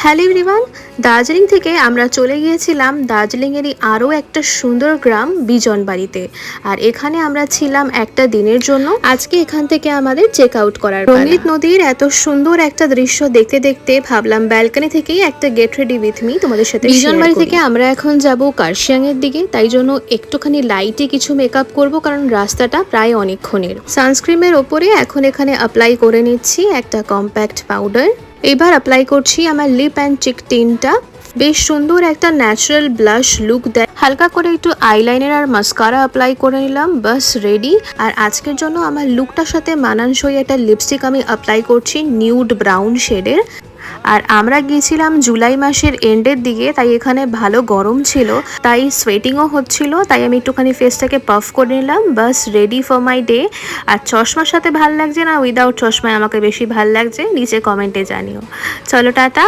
Hello everyone, Darjeeling থেকে আমরা চলে গিয়েছিলাম দার্জিলিংয়েরই আরও একটা সুন্দর গ্রাম বিজনবাড়িতে। আর এখানে আমরা ছিলাম একটা দিনের জন্য। আজকে এখান থেকে আমাদের চেক আউট করার পালা। রঙ্গিত নদীর এত সুন্দর একটা দৃশ্য দেখতে দেখতে ভাবলাম ব্যালকনি থেকেই একটা গেট রেডি উইথ মি তোমাদের সাথে। বিজনবাড়ি থেকে আমরা এখন যাব কার্শিয়াংয়ের দিকে, তাই জন্য একটুখানি লাইটে কিছু মেকআপ করব, কারণ রাস্তাটা প্রায় অনেকক্ষণের। সানস্ক্রিমের ওপরে এখন এখানে অ্যাপ্লাই করে নিচ্ছি একটা কম্প্যাক্ট পাউডার। এবার অ্যাপ্লাই করছি আমার লিপ অ্যান্ড চিক টিনটা। বেশ সুন্দর একটা ন্যাচারাল ব্লাশ লুক দেয়। হালকা করে একটু আইলাইনার আর মাস্কারা অ্যাপ্লাই করে নিলাম, বাস রেডি। আর আজকের জন্য আমার লুকটার সাথে মানানসই একটা লিপস্টিক আমি অ্যাপ্লাই করছি নিউড ব্রাউন শেডের। আর আমরা গিয়েছিলাম জুলাই মাসের এন্ডের দিকে, তাই এখানে ভালো গরম ছিল, তাই সোয়েটিংও হচ্ছিল, তাই আমি একটুখানি ফেসটাকে পাফ করে নিলাম। বাস রেডি ফর মাই ডে। আর চশমার সাথে ভাল লাগছে না উইদাউট চশমায় আমাকে বেশি ভাল লাগছে, নিচে কমেন্টে জানিও। চলো টাটা।